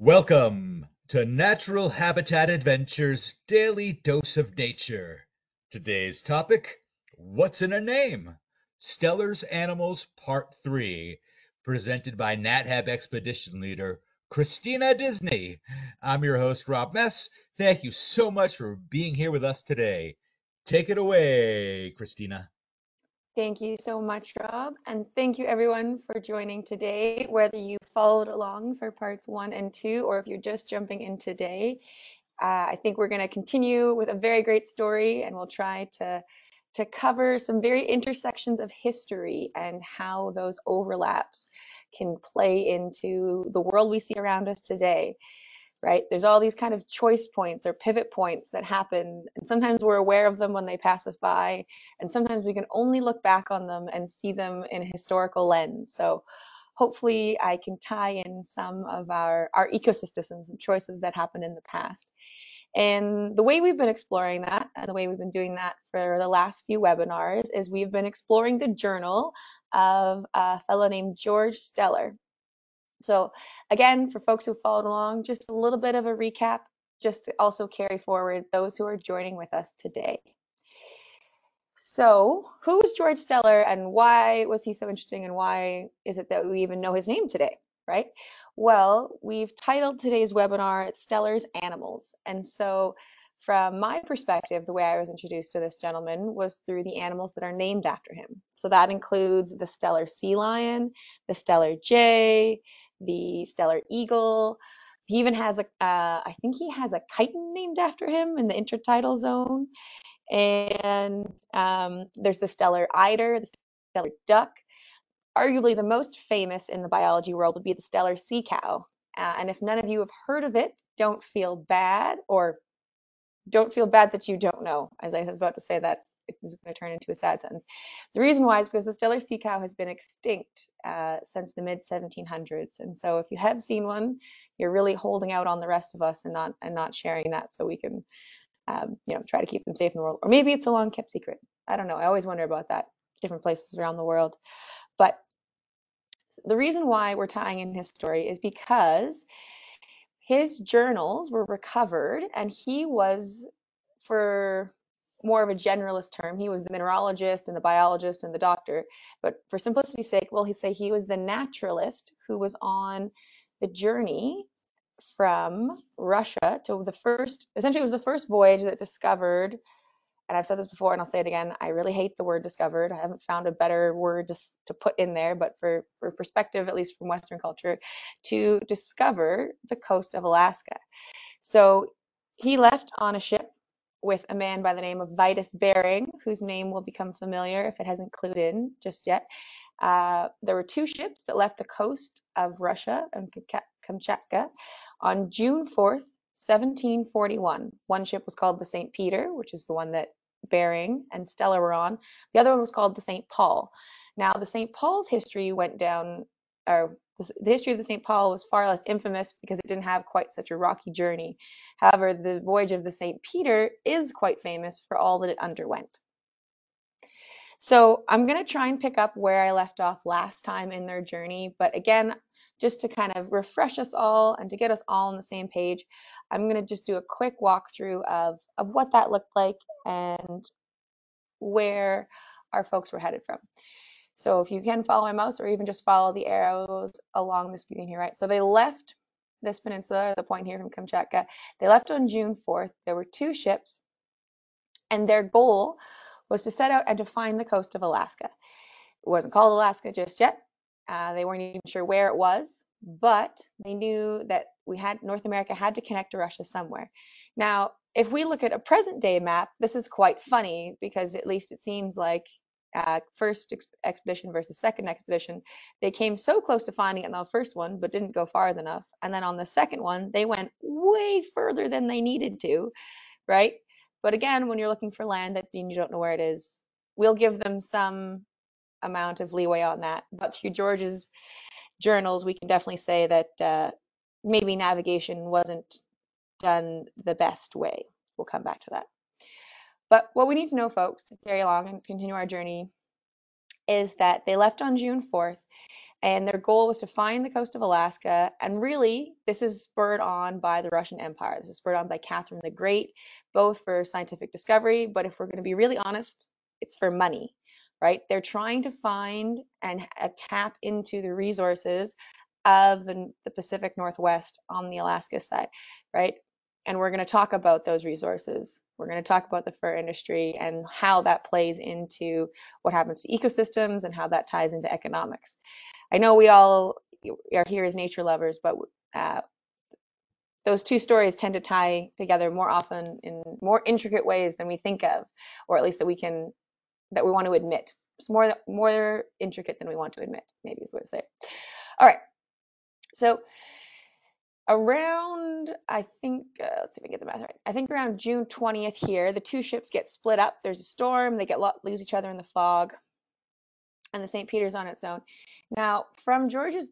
Welcome to Natural Habitat Adventures Daily Dose of Nature. Today's topic, What's in a Name? Stellar's Animals Part 3, presented by NatHab Expedition Leader Kristina Disney. I'm your host, Rob Mess. Thank you so much for being here with us today. Take it away, Kristina. Thank you so much, Rob, and thank you everyone for joining today, whether you followed along for parts 1 and 2, or if you're just jumping in today. I think we're going to continue with a very great story, and we'll try to cover some very intersections of history and how those overlaps can play into the world we see around us today. Right? There's all these kind of choice points or pivot points that happen, and sometimes we're aware of them when they pass us by, and sometimes we can only look back on them and see them in a historical lens. So hopefully I can tie in some of our ecosystems and choices that happened in the past. And the way we've been exploring that, and the way we've been doing that for the last few webinars, is we've been exploring the journal of a fellow named George Steller. So again, for folks who followed along, just a little bit of a recap, just to also carry forward those who are joining with us today. So who was George Steller, and why was he so interesting, and why is it that we even know his name today, right? Well, we've titled today's webinar Stellar's Animals. And so from my perspective, the way I was introduced to this gentleman was through the animals that are named after him. So that includes the Steller sea lion, the Steller jay, the Steller eagle. He even has I think he has a chitin named after him in the intertidal zone. And there's the Steller eider, the Steller duck. Arguably the most famous in the biology world would be the Steller sea cow. And if none of you have heard of it, don't feel bad, or don't feel bad that you don't know. As I was about to say that, it was going to turn into a sad sentence. The reason why is because the Steller sea cow has been extinct since the mid 1700s. And so if you have seen one, you're really holding out on the rest of us and not sharing that, so we can try to keep them safe in the world. Or maybe it's a long kept secret. I don't know. I always wonder about that, different places around the world. But the reason why we're tying in his story is because his journals were recovered, and he was, for more of a generalist term, he was the mineralogist and the biologist and the doctor. But for simplicity's sake, we'll say he was the naturalist who was on the journey from Russia to essentially it was the first voyage that discovered, and I've said this before and I'll say it again, I really hate the word discovered. I haven't found a better word to put in there, but for perspective, at least from Western culture, to discover the coast of Alaska. So he left on a ship with a man by the name of Vitus Bering, whose name will become familiar if it hasn't clued in just yet. There were two ships that left the coast of Russia and Kamchatka on June 4th, 1741. One ship was called the St. Peter, which is the one that Bering and Steller were on. The other one was called the St. Paul. Now, the St. Paul's history went down, or the history of the St. Paul was far less infamous because it didn't have quite such a rocky journey. However, the voyage of the St. Peter is quite famous for all that it underwent. So I'm going to try and pick up where I left off last time in their journey. But again, just to kind of refresh us all and to get us all on the same page, I'm going to just do a quick walkthrough of what that looked like and where our folks were headed from. So if you can follow my mouse, or even just follow the arrows along the screen here, right? So they left this peninsula, the point here from Kamchatka. They left on June 4th. There were two ships, and their goal was to set out and to find the coast of Alaska. It wasn't called Alaska just yet. They weren't even sure where it was, but they knew that North America had to connect to Russia somewhere. Now, if we look at a present day map, this is quite funny, because at least it seems like first expedition versus second expedition, they came so close to finding it on the first one, but didn't go far enough. And then on the second one, they went way further than they needed to, right? But again, when you're looking for land that you don't know where it is, we'll give them some amount of leeway on that. But through George's journals, we can definitely say that maybe navigation wasn't done the best way. We'll come back to that. But what we need to know, folks, to carry along and continue our journey is that they left on June 4th, and their goal was to find the coast of Alaska. And really, this is spurred on by the Russian Empire. This is spurred on by Catherine the Great, both for scientific discovery, but if we're going to be really honest, it's for money, right? They're trying to find and tap into the resources of the Pacific Northwest on the Alaska side, right? And we're going to talk about those resources. We're going to talk about the fur industry and how that plays into what happens to ecosystems and how that ties into economics. I know we all are here as nature lovers, but those two stories tend to tie together more often in more intricate ways than we think of, or at least that we want to admit. It's more intricate than we want to admit, maybe is the way to say it. All right. So around, I think, let's see if I get the math right. I think around June 20th here, the two ships get split up. There's a storm. They lose each other in the fog, and the St. Peter's on its own. Now, from George's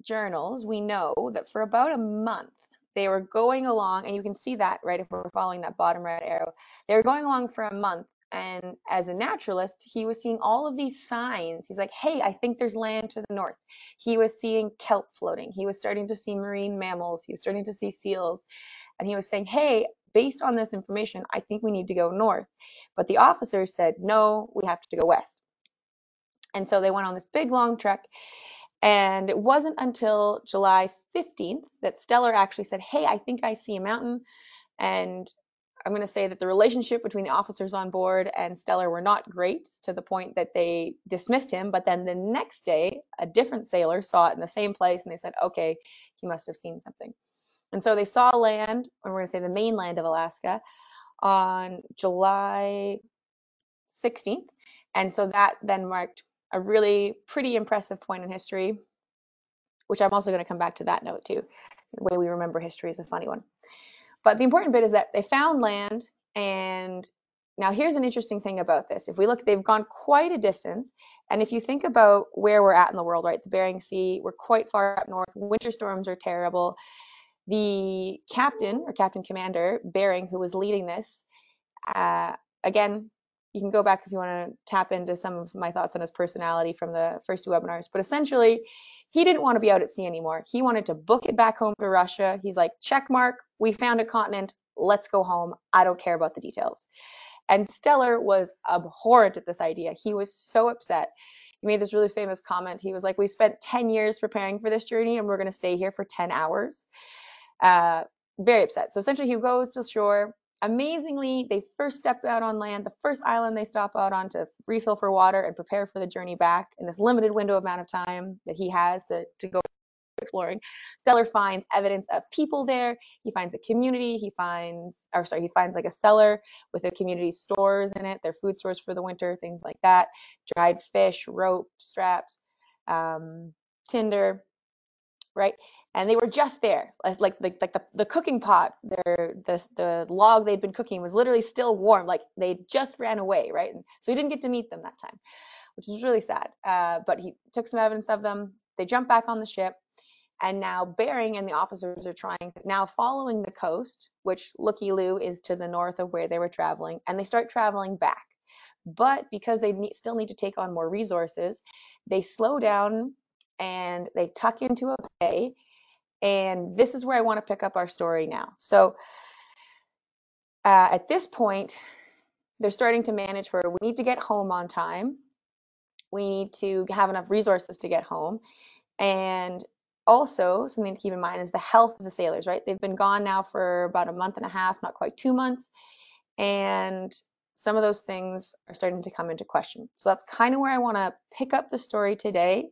journals, we know that for about a month, they were going along, and you can see that, right, if we're following that bottom right arrow. They were going along for a month, and as a naturalist, he was seeing all of these signs. He's like, hey, I think there's land to the north. He was seeing kelp floating. He was starting to see marine mammals. He was starting to see seals. And he was saying, hey, based on this information, I think we need to go north. But the officers said, no, we have to go west. And so they went on this big, long trek. And it wasn't until July 15th that Steller actually said, hey, I think I see a mountain. And I'm going to say that the relationship between the officers on board and Steller were not great, to the point that they dismissed him. But then the next day, a different sailor saw it in the same place, and they said, okay, he must have seen something. And so they saw land, and we're going to say the mainland of Alaska, on July 16th. And so that then marked a really pretty impressive point in history, which I'm also going to come back to that note too. The way we remember history is a funny one. But the important bit is that they found land. And now here's an interesting thing about this. If we look, they've gone quite a distance. And if you think about where we're at in the world, right, the Bering Sea, we're quite far up north. Winter storms are terrible. The captain or captain commander, Bering, who was leading this, again, you can go back if you want to tap into some of my thoughts on his personality from the first two webinars. But essentially, he didn't want to be out at sea anymore. He wanted to book it back home to Russia. He's like, check mark, we found a continent. Let's go home. I don't care about the details. And Steller was abhorrent at this idea. He was so upset. He made this really famous comment. He was like, we spent 10 years preparing for this journey, and we're going to stay here for 10 hours. Very upset. So essentially, he goes to shore. Amazingly, they first step out on land. The first island they stop out on to refill for water and prepare for the journey back in this limited window amount of time that he has to go exploring. Steller finds evidence of people there. He finds a community. He finds like a cellar with a community stores in it, their food stores for the winter, things like that. Dried fish, rope, straps, tinder, right? And they were just there, like the cooking pot, the log they'd been cooking was literally still warm, like they just ran away, right? And so he didn't get to meet them that time, which is really sad. But he took some evidence of them. They jump back on the ship, and now Bering and the officers are now following the coast, which looky-loo is to the north of where they were traveling, and they start traveling back. But because they still need to take on more resources, they slow down and they tuck into a bay. And this is where I want to pick up our story now. So at this point, they're starting to manage for, we need to get home on time. We need to have enough resources to get home. And also, something to keep in mind is the health of the sailors, right? They've been gone now for about a month and a half, not quite 2 months. And some of those things are starting to come into question. So that's kind of where I want to pick up the story today.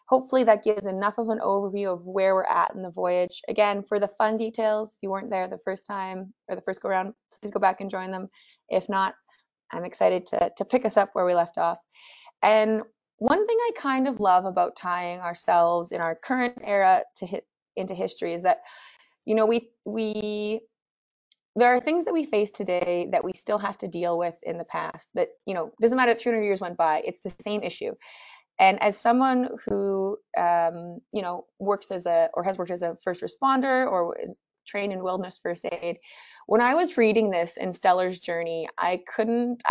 Hopefully that gives enough of an overview of where we're at in the voyage. Again, for the fun details, if you weren't there the first time or the first go around, please go back and join them. If not, I'm excited to pick us up where we left off. And one thing I kind of love about tying ourselves in our current era into history is that, you know, there are things that we face today that we still have to deal with in the past that, you know, doesn't matter if 200 years went by, it's the same issue. And as someone who, you know, has worked as a first responder or trained in wilderness first aid. When I was reading this in Steller's journey, I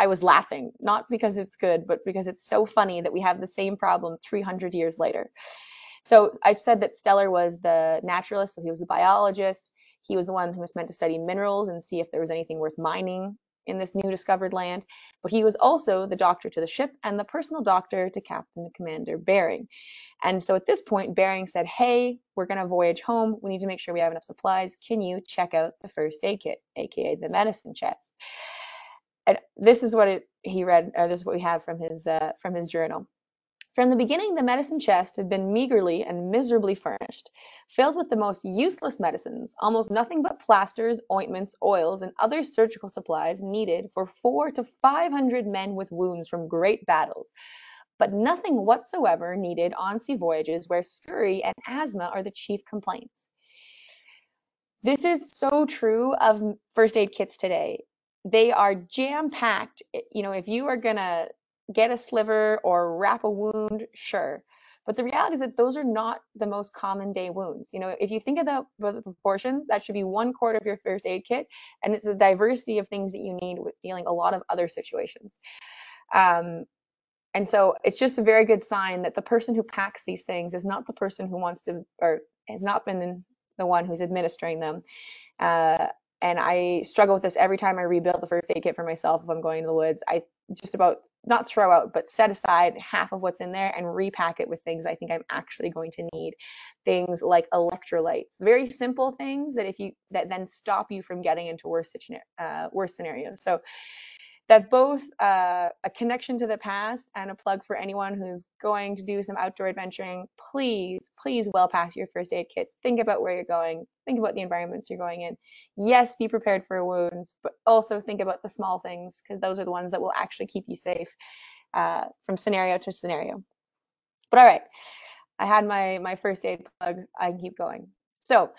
was laughing, not because it's good, but because it's so funny that we have the same problem 300 years later. So I said that Steller was the naturalist, so he was the biologist. He was the one who was meant to study minerals and see if there was anything worth mining in this new discovered land. But he was also the doctor to the ship and the personal doctor to Captain and Commander Bering. And so at this point, Bering said, hey, we're going to voyage home. We need to make sure we have enough supplies. Can you check out the first aid kit, aka the medicine chest? And this is what he read, or this is what we have from his journal. From the beginning, the medicine chest had been meagerly and miserably furnished, filled with the most useless medicines, almost nothing but plasters, ointments, oils, and other surgical supplies needed for 400 to 500 men with wounds from great battles, but nothing whatsoever needed on sea voyages where scurry and asthma are the chief complaints. This is so true of first aid kits today. They are jam-packed. If you are going to get a sliver or wrap a wound, sure. But the reality is that those are not the most common day wounds. If you think about the proportions, that should be 1/4 of your first aid kit, and it's a diversity of things that you need with dealing a lot of other situations. And so it's just a very good sign that the person who packs these things is not the person who wants to, or has not been the one who's administering them. And I struggle with this every time I rebuild the first aid kit for myself. If I'm going to the woods, I just about not throw out, but set aside half of what's in there and repack it with things I think I'm actually going to need. Things like electrolytes, very simple things that that then stop you from getting into worse scenarios. So that's both a connection to the past and a plug for anyone who's going to do some outdoor adventuring. Please, please well pass your first aid kits. Think about where you're going. Think about the environments you're going in. Yes, be prepared for wounds, but also think about the small things, because those are the ones that will actually keep you safe from scenario to scenario. But all right, I had my first aid plug. I can keep going. So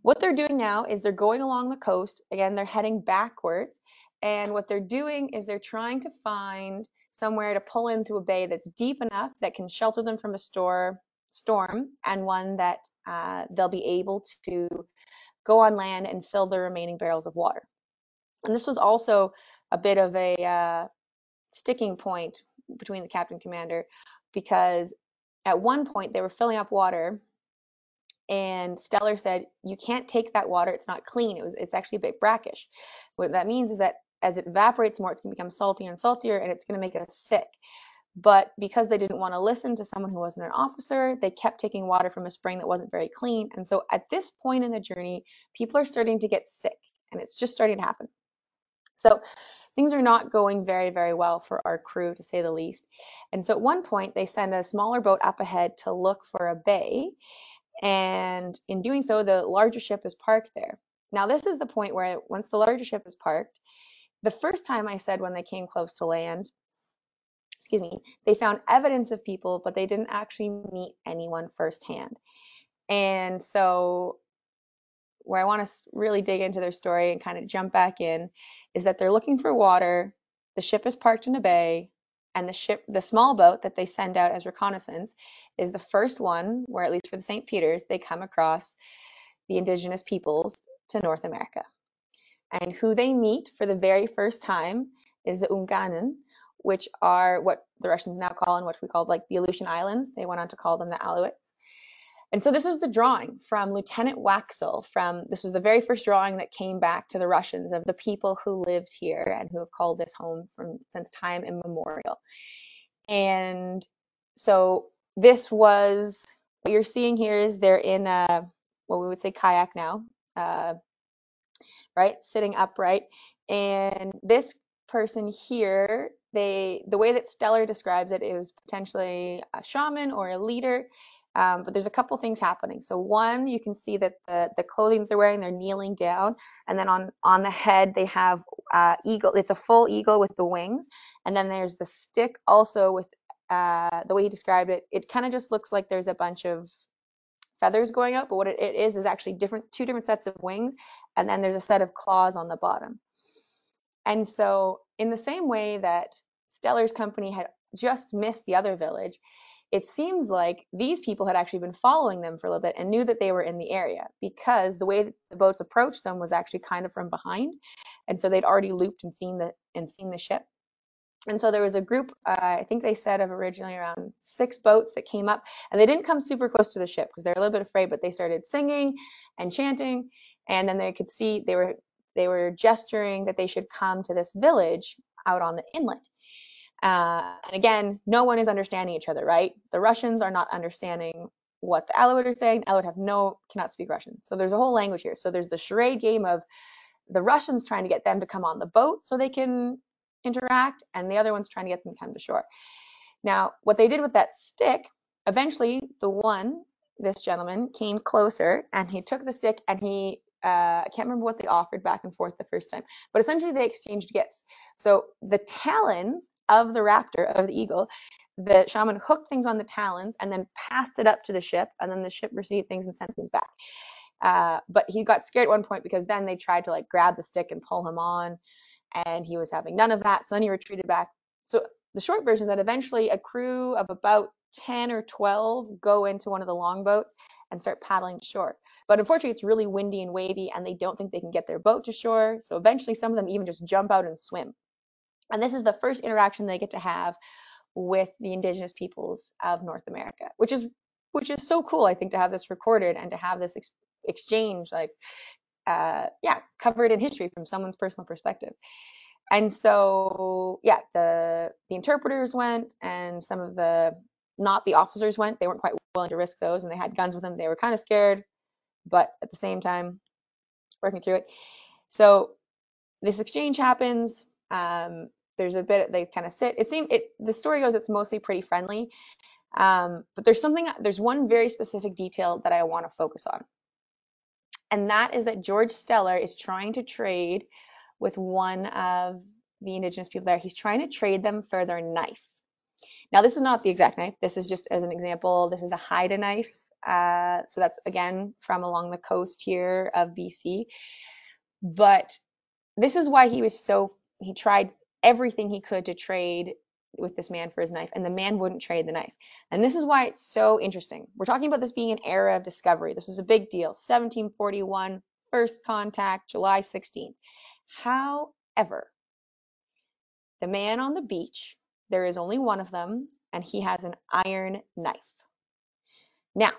what they're doing now is they're going along the coast. Again, they're heading backwards. And what they're doing is they're trying to find somewhere to pull into a bay that's deep enough that can shelter them from a storm, and one that they'll be able to go on land and fill the remaining barrels of water. And this was also a bit of a sticking point between the captain and commander, because at one point they were filling up water, and Steller said, you can't take that water. It's not clean. It's actually a bit brackish. What that means is that as it evaporates more, it's going to become saltier and saltier, and it's going to make us sick. But because they didn't want to listen to someone who wasn't an officer, they kept taking water from a spring that wasn't very clean. And so at this point in the journey, people are starting to get sick, and it's just starting to happen. So things are not going very, very well for our crew, to say the least. And so at one point, they send a smaller boat up ahead to look for a bay. And in doing so, the larger ship is parked there. Now, this is the point where once the larger ship is parked, the first time I said when they came close to land, they found evidence of people, but they didn't actually meet anyone firsthand. And so where I want to really dig into their story and kind of jump back in is that they're looking for water. The ship is parked in a bay, and the small boat that they send out as reconnaissance is the first one where, at least for the St. Peter's, they come across the indigenous peoples to North America. And who they meet for the very first time is the Unganen, which are what the Russians now call, and what we call like the Aleutian Islands. They went on to call them the Alouettes. And so this is the drawing from Lieutenant Waxel. This was the very first drawing that came back to the Russians of the people who lived here and who have called this home since time immemorial. And so this was, what you're seeing here is they're in what we would say kayak now, right, sitting upright. And this person here, the way that Steller describes it, it was potentially a shaman or a leader. But there's a couple things happening. So one, you can see that the clothing that they're wearing, they're kneeling down, and then on the head they have eagle. It's a full eagle with the wings, and then there's the stick also with the way he described it. It kind of just looks like there's a bunch of feathers going out, but what it is actually two different sets of wings, and then there's a set of claws on the bottom. And so in the same way that Steller's company had just missed the other village, it seems like these people had actually been following them for a little bit and knew that they were in the area, because the way that the boats approached them was actually kind of from behind, and so they'd already looped and seen the ship. And so there was a group, I think they said of originally around 6 boats that came up, and they didn't come super close to the ship because they're a little bit afraid, but they started singing and chanting, and then they could see they were gesturing that they should come to this village out on the inlet. And again, no one is understanding each other, right? The Russians are not understanding what the Alawite are saying. Alawite cannot speak Russian. So there's a whole language here. So there's the charade game of the Russians trying to get them to come on the boat so they can interact, and the other one's trying to get them to come to shore. Now, what they did with that stick, eventually this gentleman came closer and he took the stick and I can't remember what they offered back and forth the first time, but essentially they exchanged gifts. So the talons of the raptor, of the eagle, the shaman hooked things on the talons and then passed it up to the ship, and then the ship received things and sent things back. But he got scared at one point because then they tried to like grab the stick and pull him on, and he was having none of that. So then he retreated back. So the short version is that eventually a crew of about 10 or 12 go into one of the longboats and start paddling to shore. But unfortunately, it's really windy and wavy, and they don't think they can get their boat to shore. So eventually, some of them even just jump out and swim. And this is the first interaction they get to have with the indigenous peoples of North America, which is so cool, I think, to have this recorded and to have this exchange, like, covered in history from someone's personal perspective. And so, the interpreters went, and some of not the officers went. They weren't quite willing to risk those, and they had guns with them. They were kind of scared, but at the same time, working through it. So this exchange happens. There's a bit, they kind of sit. The story goes, it's mostly pretty friendly. But there's one very specific detail that I want to focus on. And that is that George Steller is trying to trade with one of the indigenous people there. He's trying to trade them for their knife. Now, this is not the exact knife. This is just as an example. This is a Haida knife. So that's, again, from along the coast here of BC. But this is why he tried everything he could to trade with this man for his knife, and the man wouldn't trade the knife. And this is why it's so interesting. We're talking about this being an era of discovery. This was a big deal. 1741, first contact, July 16th. However, the man on the beach, there is only one of them, and he has an iron knife. Now,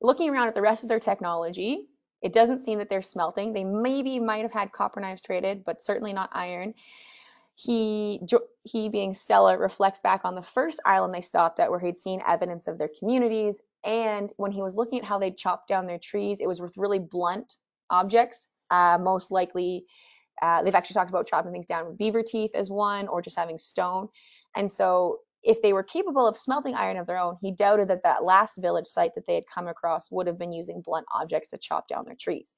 looking around at the rest of their technology, it doesn't seem that they're smelting. They might have had copper knives traded, but certainly not iron. He being Steller, reflects back on the first island they stopped at, where he'd seen evidence of their communities. And when he was looking at how they chopped down their trees, it was with really blunt objects. Most likely, they've actually talked about chopping things down with beaver teeth as one, or just having stone. And so if they were capable of smelting iron of their own, he doubted that last village site that they had come across would have been using blunt objects to chop down their trees.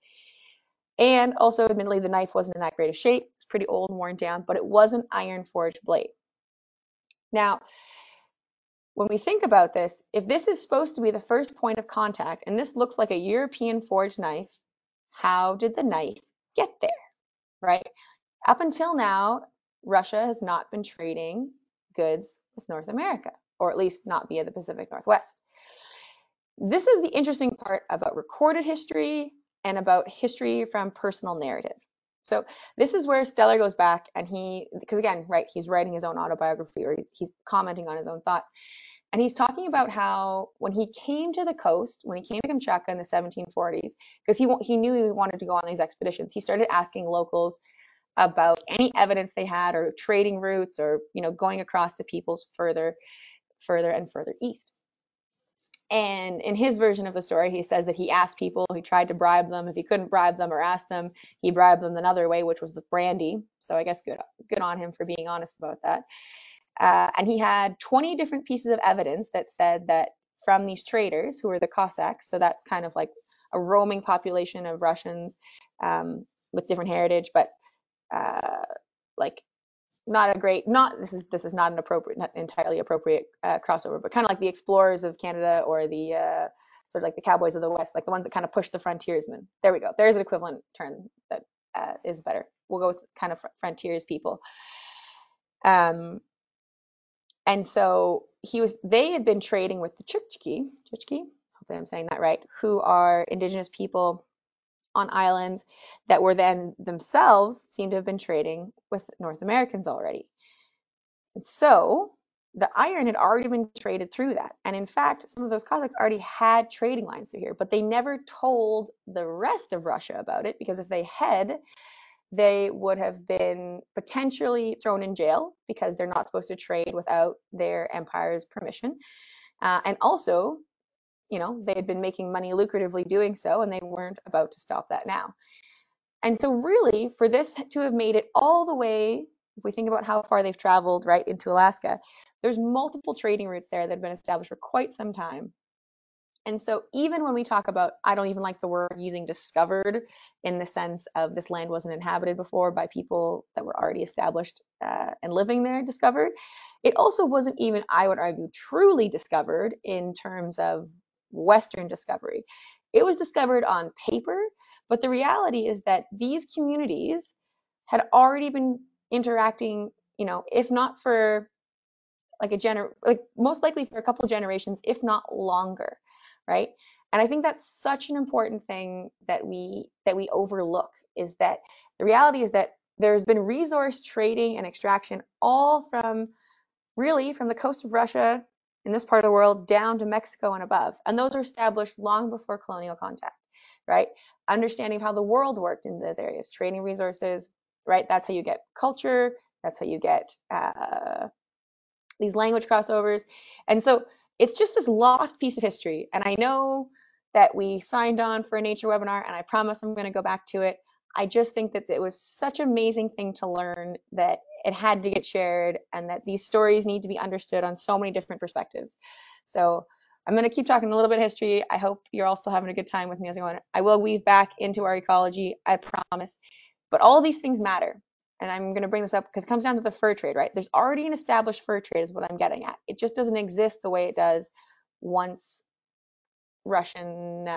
And also, admittedly, the knife wasn't in that great of shape. It's pretty old and worn down, but it was an iron forged blade. Now, when we think about this, if this is supposed to be the first point of contact, and this looks like a European forged knife, how did the knife get there, right? Up until now, Russia has not been trading goods with North America, or at least not via the Pacific Northwest. This is the interesting part about recorded history and about history from personal narrative. So this is where Steller goes back, and because again, right, he's writing his own autobiography, or he's commenting on his own thoughts. And he's talking about how when he came to the coast, when he came to Kamchatka in the 1740s, because he knew he wanted to go on these expeditions, he started asking locals about any evidence they had, or trading routes, or going across to peoples further and further east. And in his version of the story, he says that he asked people, he tried to bribe them. If he couldn't bribe them or ask them, he bribed them another way, which was with brandy. So I guess good on him for being honest about that. And he had 20 different pieces of evidence that said that from these traders, who were the Cossacks, so that's kind of like a roaming population of Russians with different heritage, but like this is not entirely appropriate crossover, but kind of like the explorers of Canada, or the sort of like the cowboys of the West, like the ones that kind of push the frontiersmen. There we go. There's an equivalent term that is better. We'll go with kind of frontiers people. And so they had been trading with the Chukchi, hopefully I'm saying that right, who are indigenous people on islands that were then themselves seem to have been trading with North Americans already. And so the iron had already been traded through that. And in fact, some of those Cossacks already had trading lines through here, but they never told the rest of Russia about it, because if they had, they would have been potentially thrown in jail, because they're not supposed to trade without their empire's permission. And also, they had been making money lucratively doing so, and they weren't about to stop that now. And so really, for this to have made it all the way, if we think about how far they've traveled, right, into Alaska, there's multiple trading routes there that have been established for quite some time. And so even when we talk about, I don't even like the word using discovered, in the sense of this land wasn't inhabited before by people that were already established and living there, discovered. It also wasn't even, I would argue, truly discovered in terms of Western discovery. It was discovered on paper, but the reality is that these communities had already been interacting, if not for most likely for a couple generations, if not longer, right? And I think that's such an important thing that we overlook, is that the reality is that there's been resource trading and extraction all from the coast of Russia in this part of the world down to Mexico and above. And those are established long before colonial contact, right? Understanding how the world worked in those areas, trading resources, right? That's how you get culture. That's how you get these language crossovers. And so it's just this lost piece of history. And I know that we signed on for a nature webinar, and I promise I'm going to go back to it. I just think that it was such an amazing thing to learn, that it had to get shared, and that these stories need to be understood on so many different perspectives. So I'm going to keep talking a little bit of history. I hope you're all still having a good time with me as I go on. I will weave back into our ecology, I promise. But all these things matter. And I'm going to bring this up because it comes down to the fur trade, right? There's already an established fur trade is what I'm getting at. It just doesn't exist the way it does once Russians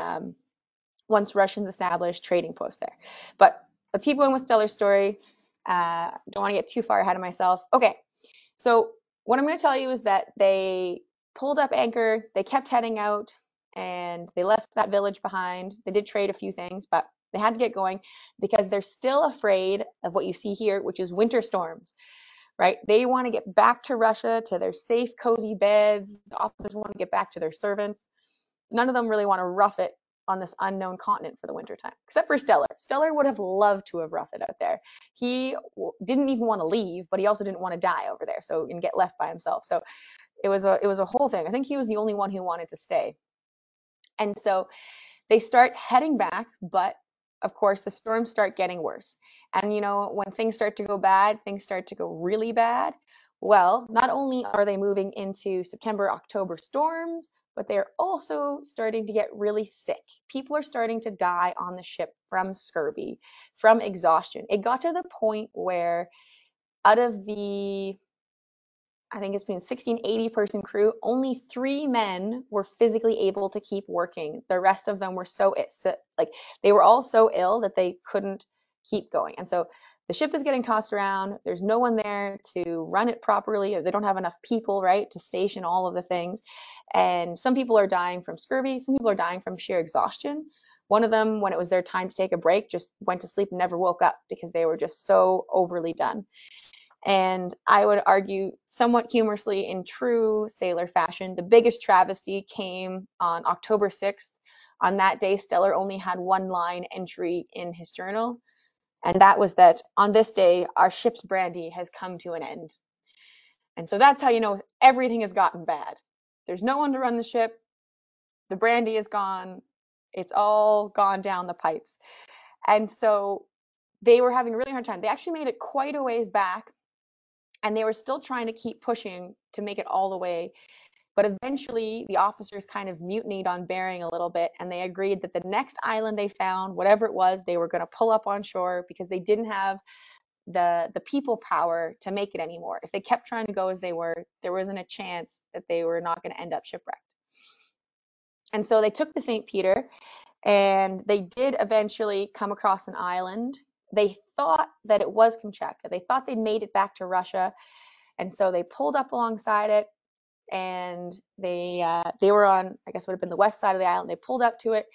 established trading posts there. But let's keep going with Stellar's story. Don't want to get too far ahead of myself. Okay, so what I'm going to tell you is that they pulled up anchor, they kept heading out, and they left that village behind. They did trade a few things, but they had to get going because they're still afraid of what you see here, which is winter storms, right? They want to get back to Russia, to their safe, cozy beds. The officers want to get back to their servants. None of them really want to rough it on this unknown continent for the wintertime, except for Steller. Steller would have loved to have roughed it out there. He didn't even want to leave, but he also didn't want to die over there, and get left by himself. So it was a whole thing. I think he was the only one who wanted to stay. And so they start heading back, but of course the storms start getting worse. And when things start to go bad, things start to go really bad. Well, not only are they moving into September, October storms, but they're also starting to get really sick. People are starting to die on the ship from scurvy, from exhaustion. It got to the point where out of the, I think it's been 16, 80 person crew, only 3 men were physically able to keep working. The rest of them were they were all so ill that they couldn't keep going. And so the ship is getting tossed around. There's no one there to run it properly. They don't have enough people, right, to station all of the things. And some people are dying from scurvy. Some people are dying from sheer exhaustion. One of them, when it was their time to take a break, just went to sleep and never woke up because they were just so overly done. And I would argue, somewhat humorously, in true sailor fashion, the biggest travesty came on October 6th. On that day, Steller only had one line entry in his journal, and that was that on this day, our ship's brandy has come to an end. And so that's how you know everything has gotten bad. There's no one to run the ship. The brandy is gone. It's all gone down the pipes. And so they were having a really hard time. They actually made it quite a ways back, and they were still trying to keep pushing to make it all the way. But eventually the officers kind of mutinied on Bering a little bit, and they agreed that the next island they found, whatever it was, they were going to pull up on shore because they didn't have the people power to make it anymore. If they kept trying to go as they were, there wasn't a chance that they were not going to end up shipwrecked. And so they took the St. Peter, and they did eventually come across an island. They thought that it was Kamchatka. They thought they'd made it back to Russia. And so they pulled up alongside it. and they were on, I guess would have been the west side of the island. They pulled up to it.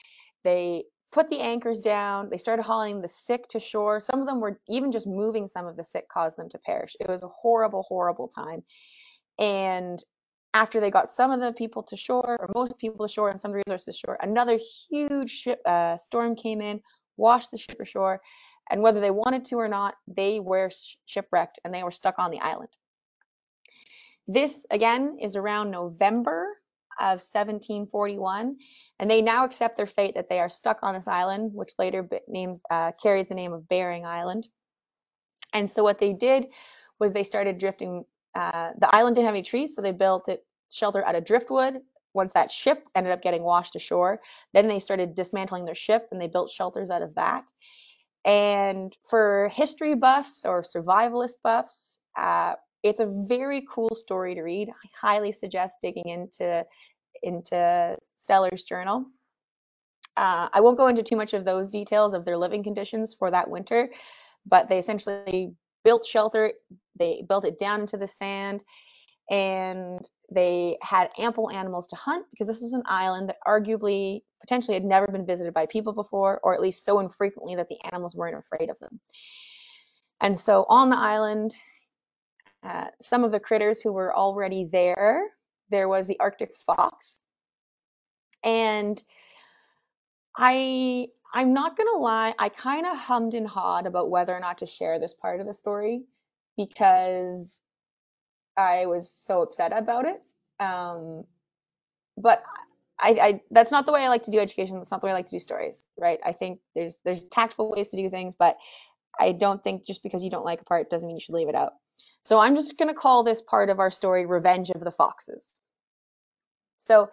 They put the anchors down. They started hauling the sick to shore. Some of them were even just moving some of the sick caused them to perish. It was a horrible, horrible time. And after they got some of the people to shore, or most people to shore, and some of the resources to shore, another huge storm came in, washed the ship ashore, and whether they wanted to or not, they were shipwrecked and they were stuck on the island. This, again, is around November of 1741, and they now accept their fate that they are stuck on this island, which later carries the name of Bering Island. And so what they did was they started drifting. The island didn't have any trees, so they built it shelter out of driftwood. Once that ship ended up getting washed ashore, then they started dismantling their ship and they built shelters out of that. And for history buffs or survivalist buffs, it's a very cool story to read. I highly suggest digging into Steller's journal. I won't go into too much of those details of their living conditions for that winter, but they essentially built shelter. They built it down into the sand, and they had ample animals to hunt because this was an island that arguably potentially had never been visited by people before, or at least so infrequently that the animals weren't afraid of them. And so on the island, some of the critters who were already there was the Arctic fox. And I'm not gonna lie, I kind of hummed and hawed about whether or not to share this part of the story because I was so upset about it. But that's not the way I like to do education. That's not the way I like to do stories, right? I think there's tactful ways to do things, but I don't think just because you don't like a part doesn't mean you should leave it out. So I'm just gonna call this part of our story Revenge of the Foxes. So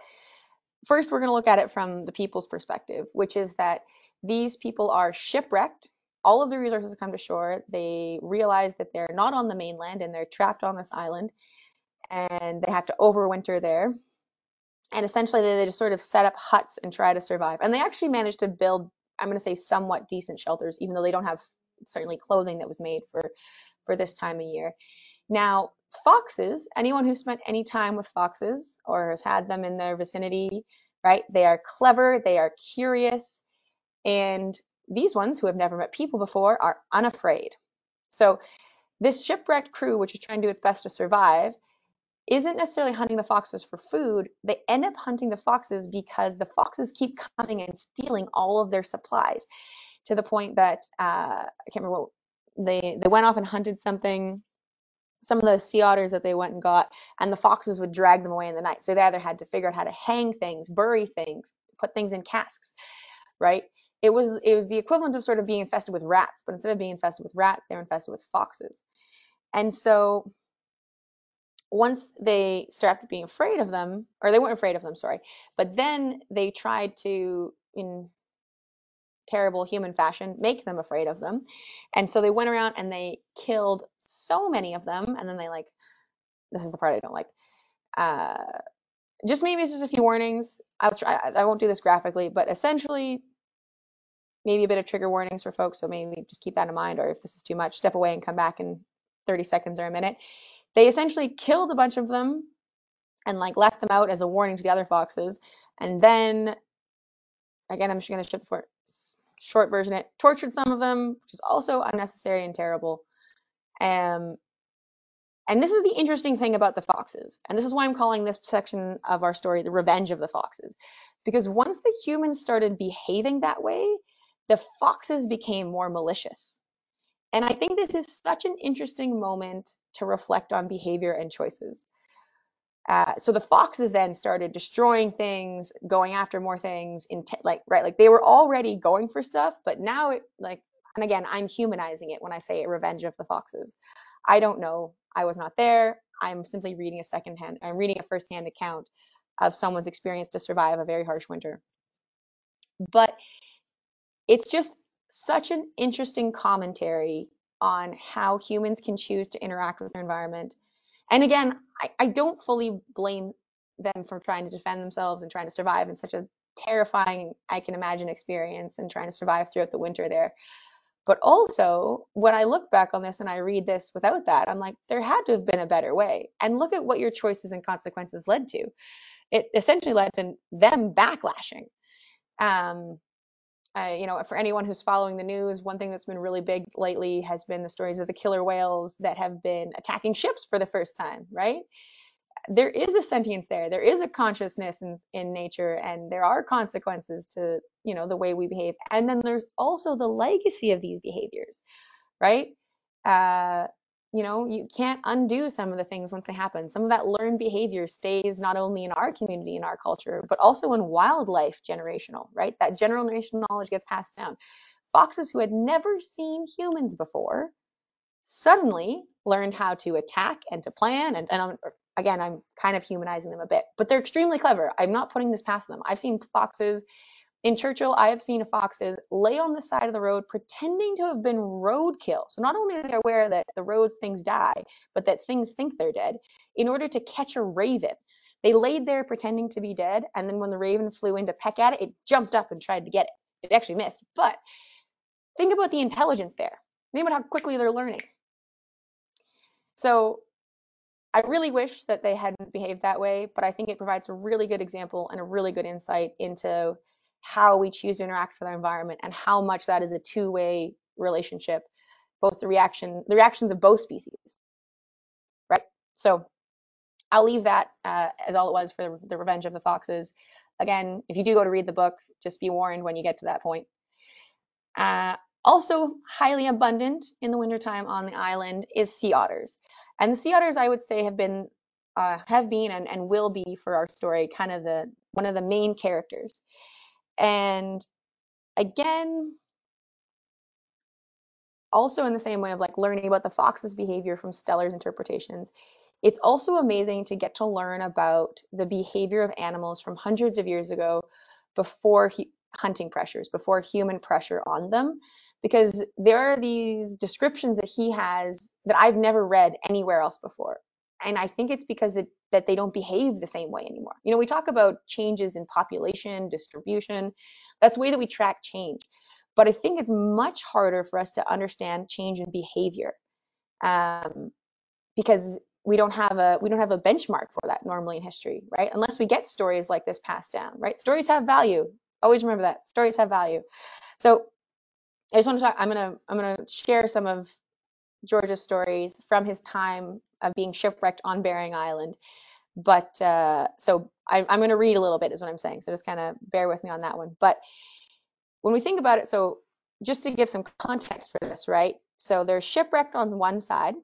first, we're going to look at it from the people's perspective, which is that these people are shipwrecked. All of the resources come to shore. They realize that they're not on the mainland and they're trapped on this island and they have to overwinter there. And essentially, they just sort of set up huts and try to survive. And they actually managed to build, I'm going to say, somewhat decent shelters, even though they don't have certainly clothing that was made for this time of year. Now, foxes, anyone who's spent any time with foxes or has had them in their vicinity, right? They are clever, they are curious, and these ones who have never met people before are unafraid. So this shipwrecked crew, which is trying to do its best to survive, isn't necessarily hunting the foxes for food. They end up hunting the foxes because the foxes keep coming and stealing all of their supplies to the point that I can't remember what they went off and hunted something, some of the sea otters that they went and got, and the foxes would drag them away in the night. So they either had to figure out how to hang things, bury things, put things in casks, right? It was the equivalent of sort of being infested with rats, but instead of being infested with rats, they're infested with foxes. And so once they started being afraid of them, or they weren't afraid of them, sorry, but then they tried to, in terrible human fashion, make them afraid of them. And so they went around and they killed so many of them, and then they this is the part I don't like. Just maybe it's just a few warnings. I won't do this graphically, but essentially maybe a bit of trigger warnings for folks. So maybe just keep that in mind, or if this is too much, step away and come back in 30 seconds or a minute. They essentially killed a bunch of them and left them out as a warning to the other foxes. And then again, I'm just going to ship for short version it, tortured some of them, which is also unnecessary and terrible. And this is the interesting thing about the foxes. And this is why I'm calling this section of our story the Revenge of the Foxes. Because once the humans started behaving that way, the foxes became more malicious. And I think this is such an interesting moment to reflect on behavior and choices. So the foxes then started destroying things, going after more things, they were already going for stuff, but now and again, I'm humanizing it when I say Revenge of the Foxes. I don't know. I was not there. I'm simply reading I'm reading a firsthand account of someone's experience to survive a very harsh winter. But it's just such an interesting commentary on how humans can choose to interact with their environment. And again, I don't fully blame them for trying to defend themselves and trying to survive in such a terrifying, I can imagine, experience and trying to survive throughout the winter there. But also, when I look back on this and I read this without that, I'm like, there had to have been a better way. And look at what your choices and consequences led to. It essentially led to them backlashing. Um, for anyone who's following the news, one thing that's been really big lately has been the stories of the killer whales that have been attacking ships for the first time, right? There is a sentience there. There is a consciousness in nature, and there are consequences to, the way we behave. And then there's also the legacy of these behaviors, right? Uh, you can't undo some of the things once they happen. Some of that learned behavior stays not only in our community, in our culture, but also in wildlife generational, right? That generational knowledge gets passed down. Foxes who had never seen humans before suddenly learned how to attack and to plan. Again, I'm kind of humanizing them a bit, but they're extremely clever. I'm not putting this past them. I've seen foxes in Churchill. I have seen foxes lay on the side of the road pretending to have been roadkill. So not only are they aware that the roads things die, but that things think they're dead, in order to catch a raven. They laid there pretending to be dead, and then when the raven flew in to peck at it, it jumped up and tried to get it. It actually missed. But think about the intelligence there. Think about how quickly they're learning. So I really wish that they hadn't behaved that way, but I think it provides a really good example and a really good insight into how we choose to interact with our environment and how much that is a two-way relationship, both the reactions of both species, right? So I'll leave that as all it was for the Revenge of the Foxes. Again, if you do go to read the book, just be warned when you get to that point. Uh, Also highly abundant in the wintertime on the island is sea otters. And the sea otters, I would say, have been and will be for our story kind of one of the main characters. And again, also in the same way of like learning about the fox's behavior from Steller's interpretations, it's also amazing to get to learn about the behavior of animals from hundreds of years ago before hunting pressures, before human pressure on them, because there are these descriptions that he has that I've never read anywhere else before. And I think it's because that they don't behave the same way anymore. We talk about changes in population, distribution. That's the way that we track change. But I think it's much harder for us to understand change in behavior, because we don't have a benchmark for that normally in history, right? Unless we get stories like this passed down, right? Stories have value. Always remember that stories have value. So I just want to talk. I'm gonna share some of George's stories from his time of being shipwrecked on Bering Island. But so I'm going to read a little bit, is what I'm saying. So just kind of bear with me on that one. But when we think about it, so just to give some context for this, right? So they're shipwrecked on one side,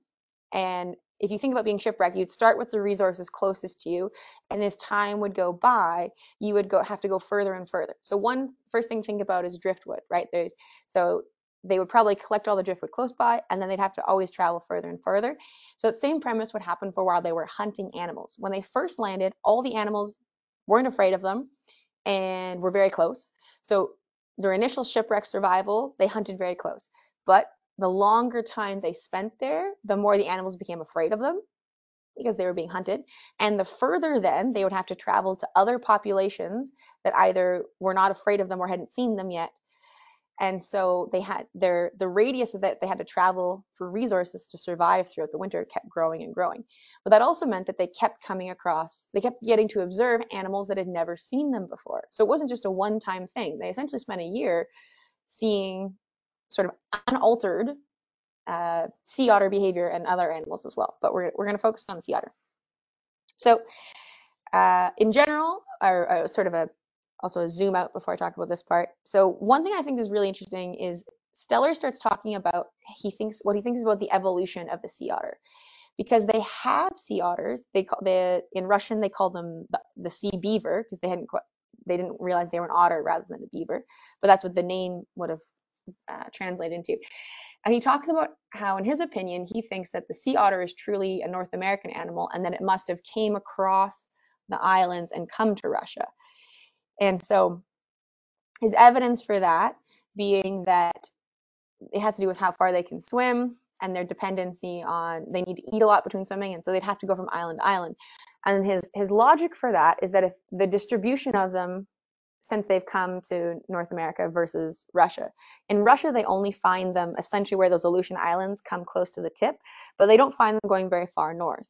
and if you think about being shipwrecked, you'd start with the resources closest to you, and as time would go by, you would have to go further and further. So one first thing to think about is driftwood, right? So they would probably collect all the driftwood close by, and then they'd have to always travel further and further. So that same premise would happen for while they were hunting animals. When they first landed, all the animals weren't afraid of them and were very close. So their initial shipwreck survival, they hunted very close. But the longer time they spent there, the more the animals became afraid of them because they were being hunted. And the further then they would have to travel to other populations that either were not afraid of them or hadn't seen them yet. And so they had the radius that they had to travel for resources to survive throughout the winter kept growing and growing. But that also meant that they kept getting to observe animals that had never seen them before. So it wasn't just a one-time thing. They essentially spent a year seeing sort of unaltered sea otter behavior and other animals as well. But we're going to focus on the sea otter. So in general, or sort of also a zoom out before I talk about this part. So one thing I think is really interesting is Steller starts talking about what he thinks about the evolution of the sea otter, because they have sea otters. In Russian they call them the sea beaver, because they didn't realize they were an otter rather than a beaver, but that's what the name would have translated into. And he talks about how, in his opinion, he thinks that the sea otter is truly a North American animal, and that it must have came across the islands and come to Russia. And so his evidence for that being that it has to do with how far they can swim and their dependency on, they need to eat a lot between swimming, and so they'd have to go from island to island. And his logic for that is that if the distribution of them since they've come to North America versus Russia. In Russia, they only find them essentially where those Aleutian Islands come close to the tip, but they don't find them going very far north,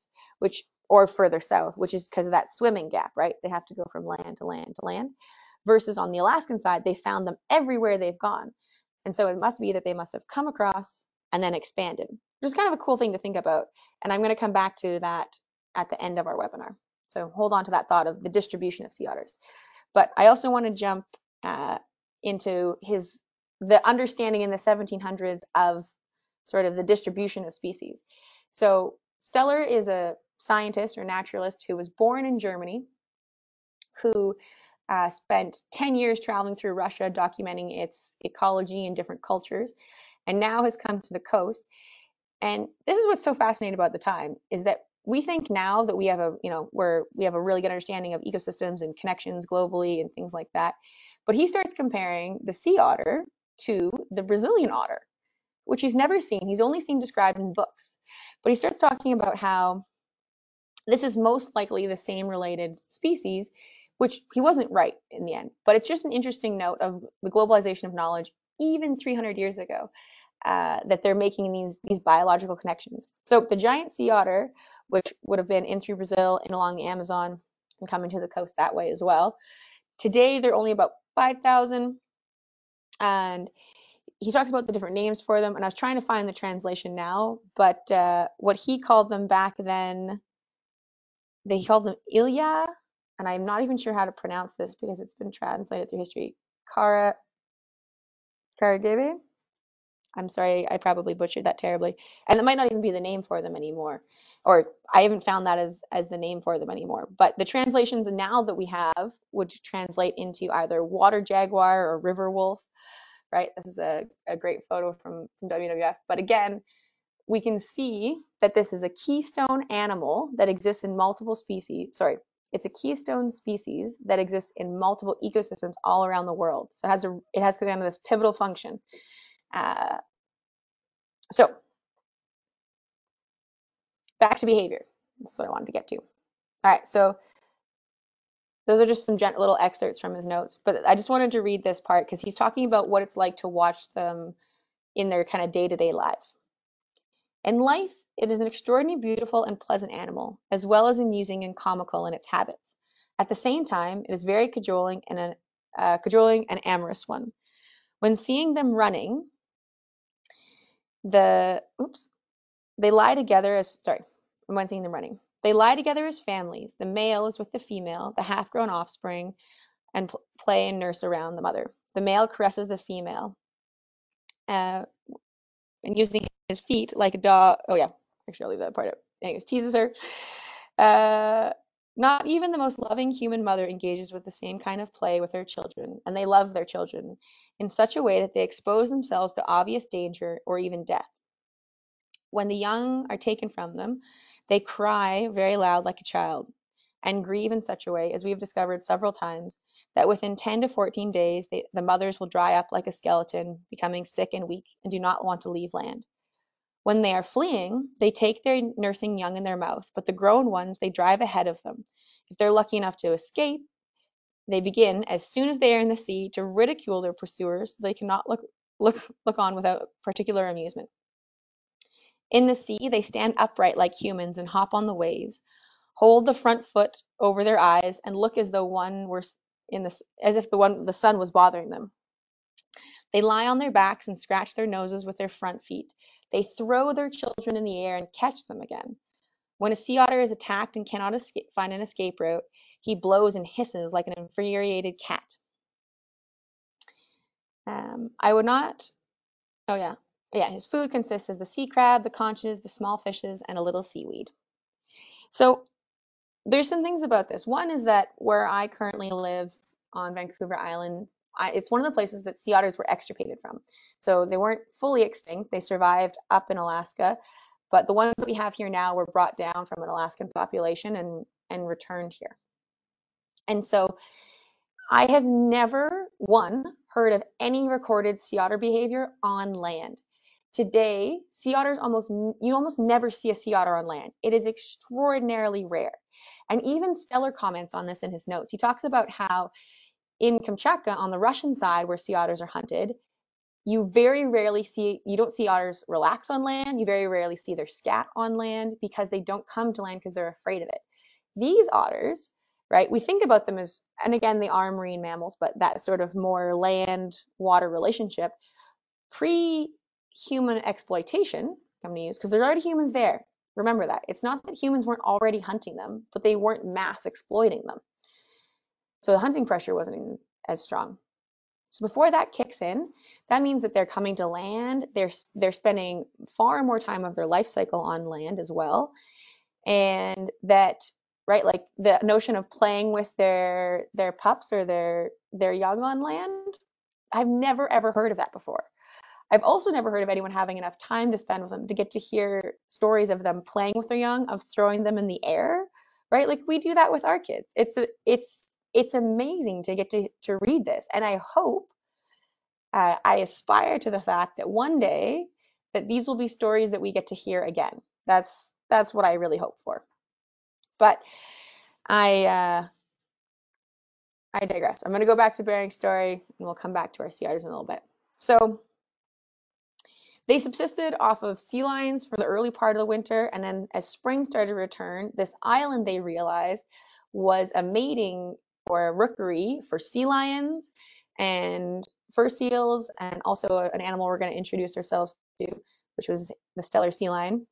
or further south, which is because of that swimming gap, right? They have to go from land to land to land. Versus on the Alaskan side, they found them everywhere they've gone. And so it must be that they must have come across and then expanded, which is kind of a cool thing to think about. And I'm going to come back to that at the end of our webinar. So hold on to that thought of the distribution of sea otters. But I also want to jump into the understanding in the 1700s of sort of the distribution of species. So Steller is a scientist or naturalist who was born in Germany, who spent 10 years traveling through Russia, documenting its ecology and different cultures, and now has come to the coast. And this is what's so fascinating about the time, is that we think now that we have a really good understanding of ecosystems and connections globally and things like that. But he starts comparing the sea otter to the Brazilian otter, which he's never seen. He's only seen described in books. But he starts talking about how this is most likely the same related species, which he wasn't right in the end. But it's just an interesting note of the globalization of knowledge, even 300 years ago, that they're making these biological connections. So the giant sea otter, which would have been in through Brazil and along the Amazon and coming to the coast that way as well. Today, they're only about 5,000. And he talks about the different names for them. And I was trying to find the translation now, but what he called them back then, they called them Ilya, and I'm not even sure how to pronounce this because it's been translated through history. Karagebe? I'm sorry, I probably butchered that terribly. And it might not even be the name for them anymore. Or I haven't found that as the name for them anymore. But the translations now that we have would translate into either water jaguar or river wolf, right? This is a great photo from WWF. But again, we can see that this is a keystone animal that exists in multiple species. Sorry, it's a keystone species that exists in multiple ecosystems all around the world. So it has kind of this pivotal function. So back to behavior. That's what I wanted to get to. All right, so those are just some little excerpts from his notes. But I just wanted to read this part because he's talking about what it's like to watch them in their kind of day-to-day lives. In life, it is an extraordinarily beautiful and pleasant animal, as well as amusing and comical in its habits. At the same time, it is very cajoling and amorous one. When seeing them running, they lie together as when seeing them running. They lie together as families. The male is with the female, the half-grown offspring, and play and nurse around the mother. The male caresses the female, and using his feet like a dog. Oh yeah, actually I'll leave that part out. Anyways, teases her. Not even the most loving human mother engages with the same kind of play with her children, and they love their children in such a way that they expose themselves to obvious danger or even death. When the young are taken from them, they cry very loud like a child and grieve in such a way, as we have discovered several times, that within 10 to 14 days, the mothers will dry up like a skeleton, becoming sick and weak, and do not want to leave land. When they are fleeing, they take their nursing young in their mouth, but the grown ones they drive ahead of them. If they're lucky enough to escape, they begin, as soon as they are in the sea, to ridicule their pursuers, so they cannot look on without particular amusement. In the sea, they stand upright like humans and hop on the waves, hold the front foot over their eyes, and look as though as if the sun was bothering them. They lie on their backs and scratch their noses with their front feet. They throw their children in the air and catch them again. When a sea otter is attacked and cannot find an escape route, he blows and hisses like an infuriated cat. His food consists of the sea crab, the conches, the small fishes, and a little seaweed. So there's some things about this. One is that where I currently live on Vancouver Island, it's one of the places that sea otters were extirpated from. So they weren't fully extinct. They survived up in Alaska, but the ones that we have here now were brought down from an Alaskan population and returned here. And so I have never, heard of any recorded sea otter behavior on land. Today, you almost never see a sea otter on land. It is extraordinarily rare. And even Steller comments on this in his notes. He talks about how in Kamchatka on the Russian side where sea otters are hunted, you very rarely see, you don't see otters relax on land. You very rarely see their scat on land because they don't come to land because they're afraid of it. These otters, right, we think about them as, and again, they are marine mammals, but that sort of more land-water relationship, pre-human exploitation, I'm going to use, because there's already humans there. Remember that. It's not that humans weren't already hunting them, but they weren't mass exploiting them. So the hunting pressure wasn't even as strong. So before that kicks in, that means that they're coming to land. They're spending far more time of their life cycle on land as well. And that, right, like the notion of playing with their pups or their young on land, I've never ever heard of that before. I've also never heard of anyone having enough time to spend with them to get to hear stories of them playing with their young, of throwing them in the air, right? Like we do that with our kids. It's amazing to get to read this, and I hope, I aspire to the fact that one day that these will be stories that we get to hear again. That's what I really hope for. But I digress. I'm going to go back to Bering's story, and we'll come back to our sea otters in a little bit. So they subsisted off of sea lions for the early part of the winter, and then as spring started to return, this island, they realized, was a mating or a rookery for sea lions and fur seals, and also an animal we're going to introduce ourselves to, which was the Steller sea lion.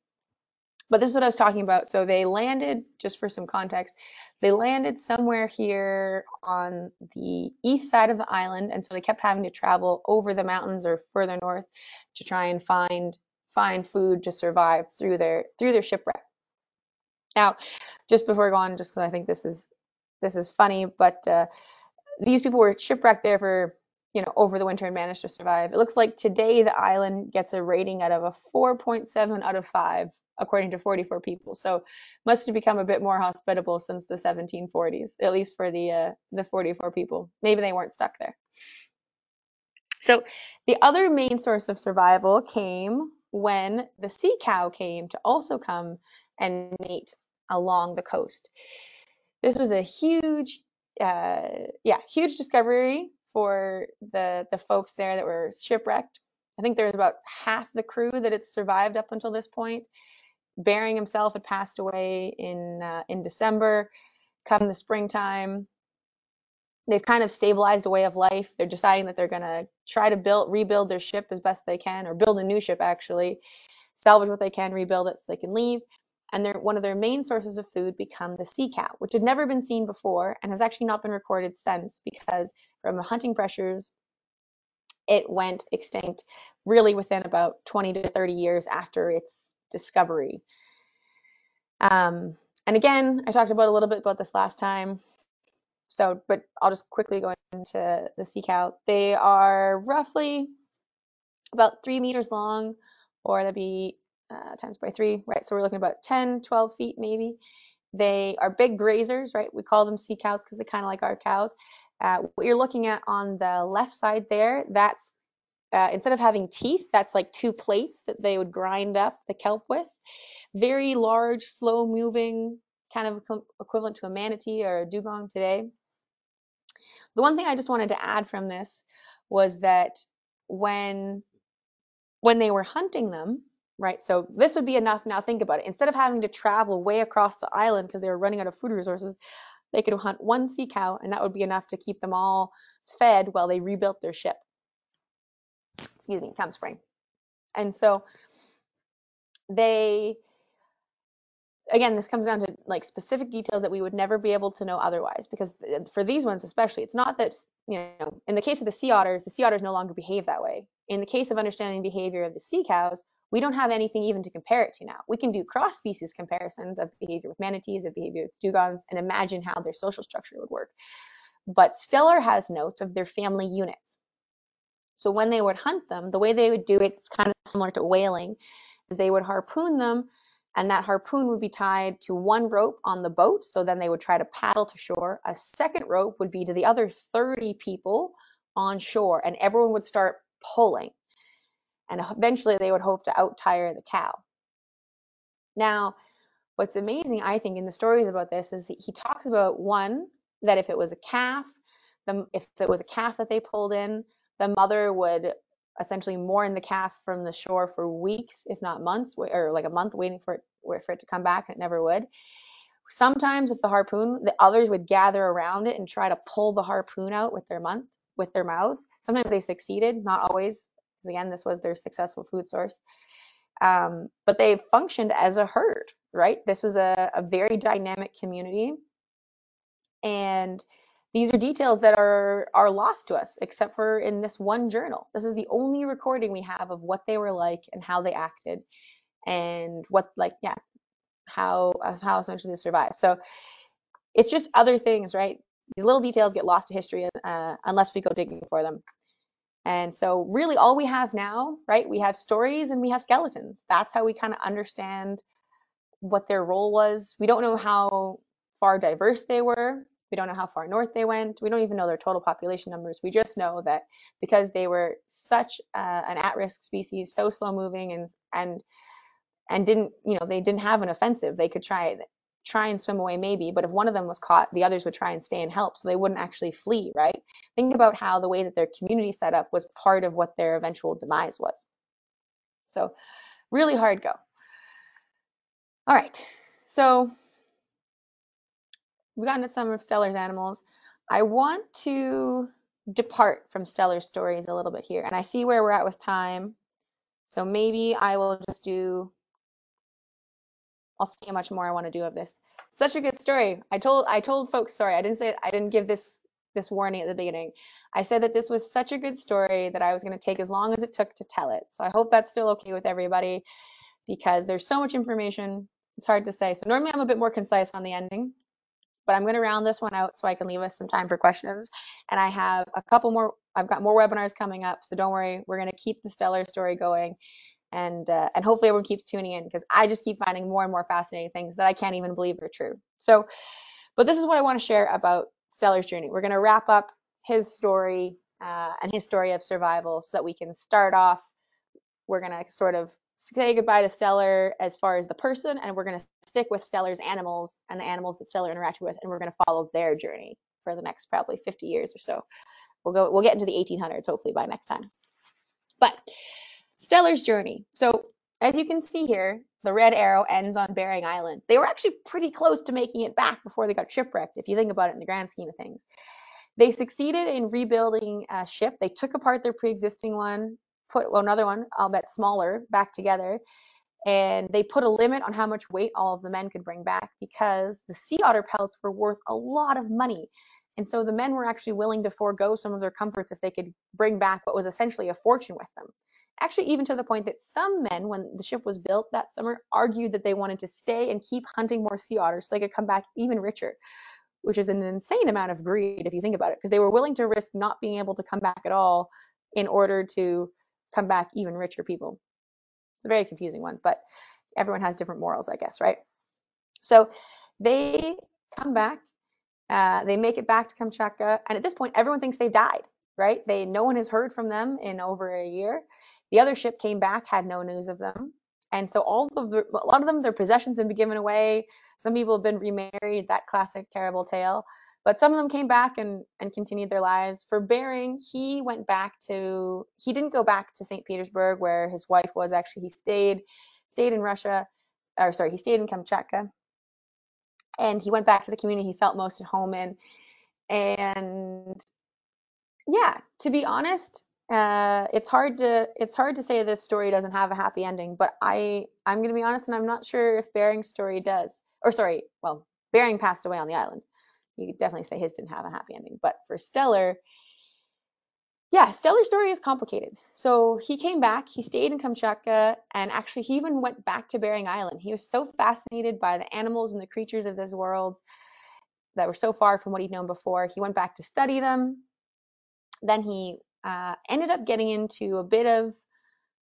But this is what I was talking about. So they landed, just for some context, they landed somewhere here on the east side of the island, and so they kept having to travel over the mountains or further north to try and find food to survive through their shipwreck. Now, just before I go on, just because I think this is funny, but these people were shipwrecked there for, over the winter and managed to survive. It looks like today the island gets a rating out of a 4.7 out of 5, according to 44 people. So must have become a bit more hospitable since the 1740s, at least for the 44 people. Maybe they weren't stuck there. So the other main source of survival came when the sea cow came to also come and mate along the coast. This was a huge discovery for the folks there that were shipwrecked. I think there was about half the crew that had survived up until this point. Bering himself had passed away in December. Come the springtime, they've kind of stabilized a way of life. They're deciding that they're going to try to rebuild their ship as best they can, or build a new ship actually, salvage what they can, rebuild it so they can leave. And one of their main sources of food become the sea cow, which had never been seen before and has actually not been recorded since, because from hunting pressures, it went extinct really within about 20 to 30 years after its discovery. And again, I talked about a little bit about this last time. So, but I'll just quickly go into the sea cow. They are roughly about 3 meters long, or that'd be times by 3, right? So we're looking at about 10, 12 feet maybe. They are big grazers, right? We call them sea cows because they kind of like our cows. What you're looking at on the left side there, that's instead of having teeth, that's like 2 plates that they would grind up the kelp with. Very large, slow moving, kind of equivalent to a manatee or a dugong today. The one thing I just wanted to add from this was that when they were hunting them, right? So this would be enough. Now think about it. Instead of having to travel way across the island because they were running out of food resources, they could hunt one sea cow, and that would be enough to keep them all fed while they rebuilt their ship. Excuse me, come spring. And so they, again, this comes down to like specific details that we would never be able to know otherwise, because for these ones especially, it's not that, in the case of the sea otters no longer behave that way. In the case of understanding the behavior of the sea cows, we don't have anything even to compare it to now. We can do cross-species comparisons of behavior with manatees, of behavior with dugongs, and imagine how their social structure would work. But Steller has notes of their family units. So when they would hunt them, the way they would do it, it's kind of similar to whaling, is they would harpoon them, and that harpoon would be tied to one rope on the boat. So then they would try to paddle to shore. A second rope would be to the other 30 people on shore, and everyone would start pulling. And eventually they would hope to out-tire the cow. Now, what's amazing, I think, in the stories about this is he talks about, one, that if it was a calf, if it was a calf that they pulled in, the mother would essentially mourn the calf from the shore for weeks, if not months, or like a month, waiting for it to come back, and it never would. Sometimes if the harpoon, the others would gather around it and try to pull the harpoon out with their mouths. Sometimes they succeeded, not always, because again, this was their successful food source. But they functioned as a herd, right? This was a very dynamic community. And these are details that are lost to us, except for in this one journal. This is the only recording we have of what they were like and how they acted and how essentially they survived. So it's just other things, right? These little details get lost to history unless we go digging for them. And so really all we have now, right? We have stories and we have skeletons. That's how we kind of understand what their role was. We don't know how far diverse they were. We don't know how far north they went. We don't even know their total population numbers. We just know that because they were such an at-risk species, so slow moving and didn't, they didn't have an offensive. They could try and swim away maybe, but if one of them was caught, the others would try and stay and help, so they wouldn't actually flee, right? Think about how the way that their community set up was part of what their eventual demise was. So really hard go. All right, so we've gotten to some of Steller's animals. I want to depart from Steller's stories a little bit here, and I see where we're at with time, so maybe I will just I'll see how much more I want to do of this. Such a good story. I told folks, sorry, I didn't give this warning at the beginning. I said that this was such a good story that I was going to take as long as it took to tell it. So I hope that's still okay with everybody, because there's so much information. It's hard to say. So normally I'm a bit more concise on the ending, but I'm going to round this one out so I can leave us some time for questions. And I have a couple more. I've got more webinars coming up, so don't worry. We're going to keep the Steller story going. And hopefully everyone keeps tuning in, because I just keep finding more and more fascinating things that I can't even believe are true. So, but this is what I want to share about Steller's journey. We're going to wrap up his story and his story of survival so that we can start off. We're going to sort of say goodbye to Steller as far as the person, and we're going to stick with Steller's animals and the animals that Steller interacted with, and we're going to follow their journey for the next probably 50 years or so. We'll get into the 1800s hopefully by next time. But Steller's journey. So as you can see here, the red arrow ends on Bering Island. They were actually pretty close to making it back before they got shipwrecked, if you think about it in the grand scheme of things. They succeeded in rebuilding a ship. They took apart their pre-existing one, put another one, albeit smaller, back together, and they put a limit on how much weight all of the men could bring back, because the sea otter pelts were worth a lot of money. And so the men were actually willing to forego some of their comforts if they could bring back what was essentially a fortune with them. Actually, even to the point that some men, when the ship was built that summer, argued that they wanted to stay and keep hunting more sea otters so they could come back even richer, which is an insane amount of greed if you think about it, because they were willing to risk not being able to come back at all in order to come back even richer people. It's a very confusing one, but everyone has different morals, I guess, right? So they come back, they make it back to Kamchatka, and at this point, everyone thinks they've died, right? No one has heard from them in over a year. The other ship came back, had no news of them. And so a lot of them, their possessions have been given away. Some people have been remarried, that classic terrible tale. But some of them came back and continued their lives. For Bering, he didn't go back to St. Petersburg where his wife was. Actually, he stayed in Russia, he stayed in Kamchatka. And he went back to the community he felt most at home in. And yeah, to be honest, it's hard to say this story doesn't have a happy ending, but I'm going to be honest, and I'm not sure if Bering's story does. Bering passed away on the island. You could definitely say his didn't have a happy ending, but for Steller, yeah, Steller's story is complicated. So he came back, he stayed in Kamchatka, and actually he even went back to Bering Island. He was so fascinated by the animals and the creatures of this world that were so far from what he'd known before. He went back to study them. Then he ended up getting into a bit of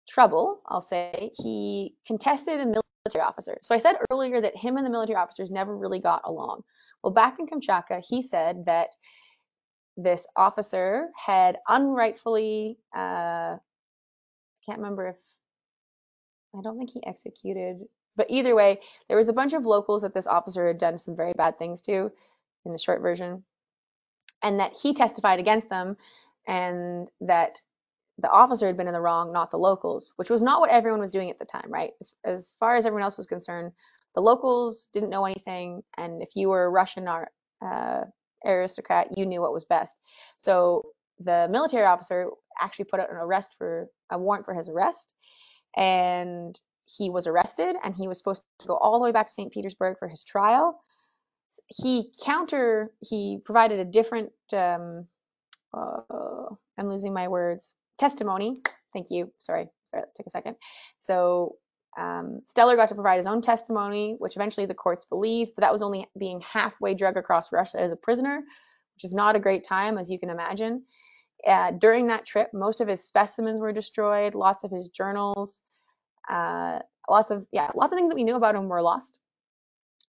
trouble, I'll say. He contested a military officer. So I said earlier that him and the military officers never really got along. Well, back in Kamchatka, he said that this officer had unrightfully, I can't remember if, I don't think he executed, but either way, there was a bunch of locals that this officer had done some very bad things to, in the short version. and that he testified against them, and that the officer had been in the wrong, not the locals, which was not what everyone was doing at the time, right? As far as everyone else was concerned, the locals didn't know anything, and if you were a Russian or aristocrat, you knew what was best. So the military officer actually put out a warrant for his arrest, and he was arrested, and he was supposed to go all the way back to St. Petersburg for his trial. He provided a different I'm losing my words. Testimony. Thank you. Sorry, that took a second. So Steller got to provide his own testimony, which eventually the courts believed, but that was only being halfway drug across Russia as a prisoner, which is not a great time, as you can imagine. During that trip, most of his specimens were destroyed, lots of his journals, lots of things that we knew about him were lost.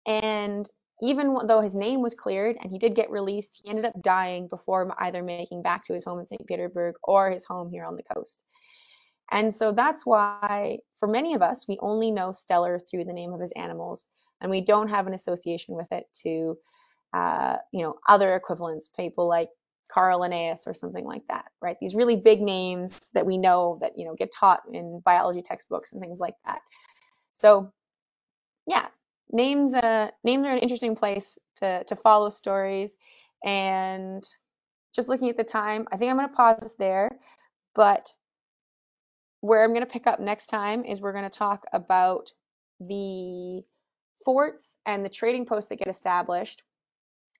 And even though his name was cleared and he did get released, he ended up dying before either making back to his home in St. Petersburg or his home here on the coast. And so that's why, for many of us, we only know Steller through the name of his animals, and we don't have an association with it to, other equivalents, people like Carl Linnaeus or something like that, right? These really big names that we know that, get taught in biology textbooks and things like that. So, yeah, names are an interesting place to follow stories. And just looking at the time, I think I'm going to pause this there. But where I'm going to pick up next time is we're going to talk about the forts and the trading posts that get established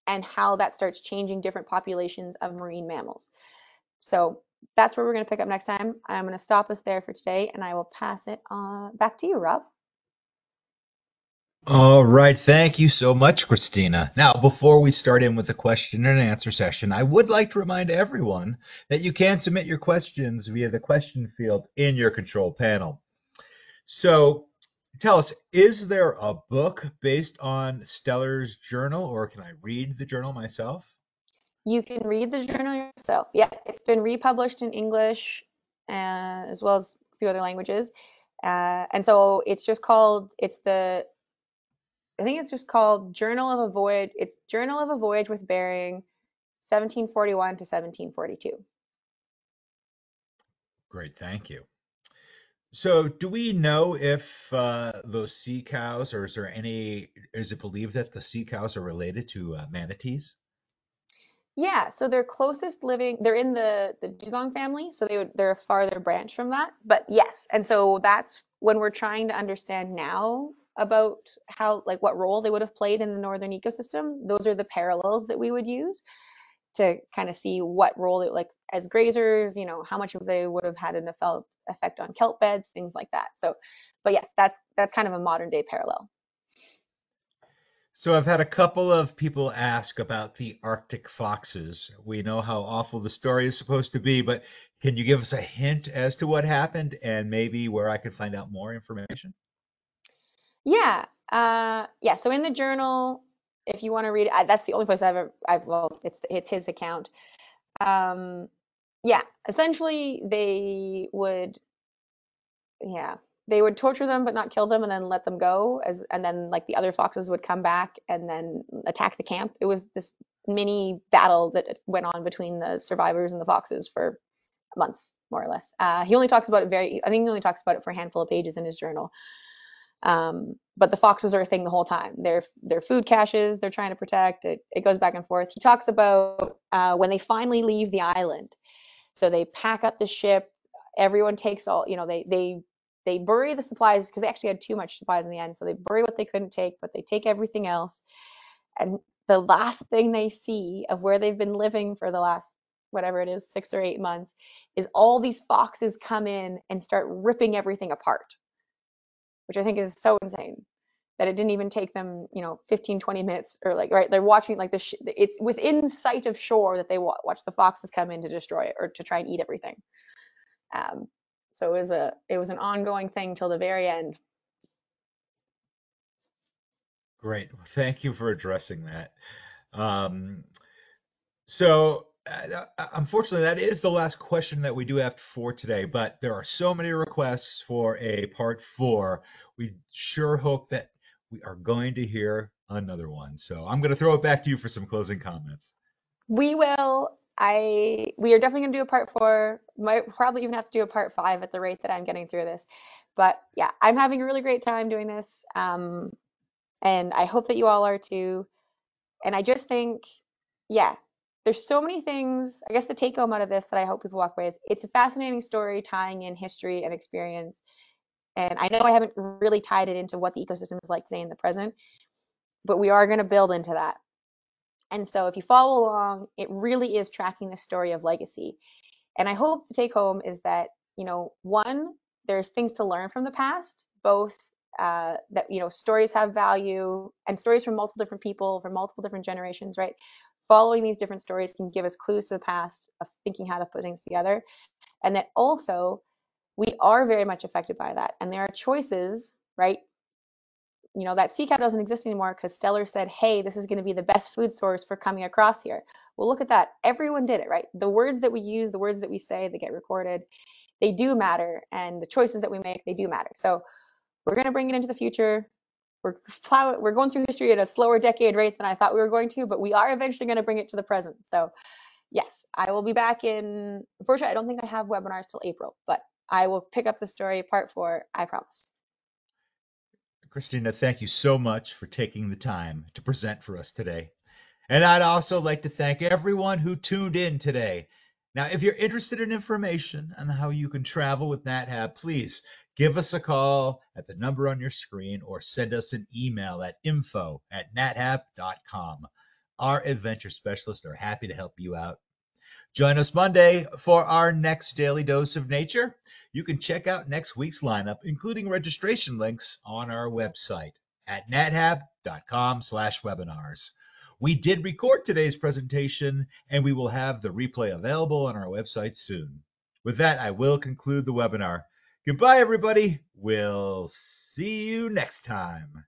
and how that starts changing different populations of marine mammals. So that's where we're going to pick up next time. I'm going to stop us there for today, and I will pass it back to you, Rob. All right. Thank you so much, Christina. Now, before we start in with the question and answer session, I would like to remind everyone that you can submit your questions via the question field in your control panel. So tell us, is there a book based on Steller's journal, or can I read the journal myself? You can read the journal yourself. Yeah, it's been republished in English as well as a few other languages. And so I think it's just called Journal of a Voyage. It's Journal of a Voyage with Bering, 1741 to 1742. Great, thank you. So, do we know if those sea cows, or is it believed that the sea cows are related to manatees? Yeah, so they're in the dugong family, so they're a farther branch from that. But yes, and so that's when we're trying to understand now about how, like, what role they would have played in the northern ecosystem. Those are the parallels that we would use to kind of see what role like as grazers, how much of they would have had an effect on kelp beds, things like that. So, but yes, that's kind of a modern day parallel. So, I've had a couple of people ask about the Arctic foxes. We know how awful the story is supposed to be, but can you give us a hint as to what happened and maybe where I could find out more information? Yeah, yeah. So in the journal, if you want to read it, that's the only place well, it's his account. Um, yeah, essentially yeah, they would torture them but not kill them and then let them go and then like the other foxes would come back and then attack the camp. It was this mini battle that went on between the survivors and the foxes for months, more or less. He only talks about it I think he only talks about it for a handful of pages in his journal. But the foxes are a thing the whole time. They're food caches they're trying to protect. It goes back and forth. He talks about when they finally leave the island. So they pack up the ship. Everyone takes all, they bury the supplies because they actually had too much supplies in the end. So they bury what they couldn't take, but they take everything else. And the last thing they see of where they've been living for the last, whatever it is, 6 or 8 months, is all these foxes come in and start ripping everything apart, which I think is so insane that it didn't even take them, 15, 20 minutes or like, right, they're watching like it's within sight of shore that they watch the foxes come in to destroy it or to try and eat everything. Um, so it was an ongoing thing till the very end. Great. Well, thank you for addressing that. Um, Unfortunately, that is the last question that we do have for today, but there are so many requests for a part four. We sure hope that we are going to hear another one. So I'm going to throw it back to you for some closing comments. We will. We are definitely going to do a part four. Might probably even have to do a part five at the rate that I'm getting through this. But yeah, I'm having a really great time doing this. And I hope that you all are too. And I just think, yeah, there's so many things. I guess the take home out of this that I hope people walk away is it's a fascinating story tying in history and experience. And I know I haven't really tied it into what the ecosystem is like today in the present, but we are going to build into that. And so if you follow along, it really is tracking the story of legacy. And I hope the take home is that, one, there's things to learn from the past, both that, stories have value and stories from multiple different people, from multiple different generations, right? Following these different stories can give us clues to the past of thinking how to put things together. And that also we are very much affected by that. And there are choices, right? That sea cow doesn't exist anymore because Steller said, hey, this is going to be the best food source for coming across here. Well, look at that. Everyone did it, right? The words that we use, the words that we say, they get recorded, they do matter. And the choices that we make, they do matter. So we're going to bring it into the future. We're going through history at a slower decade rate than I thought we were going to, but we are eventually going to bring it to the present. So yes, I will be back in, unfortunately, I don't think I have webinars till April, but I will pick up the story part four, I promise. Kristina, thank you so much for taking the time to present for us today. And I'd also like to thank everyone who tuned in today. Now, if you're interested in information on how you can travel with NatHab, please give us a call at the number on your screen or send us an email at info@nathab.com. Our adventure specialists are happy to help you out. Join us Monday for our next Daily Dose of Nature. You can check out next week's lineup, including registration links, on our website at nathab.com/webinars. We did record today's presentation, and we will have the replay available on our website soon. With that, I will conclude the webinar. Goodbye, everybody. We'll see you next time.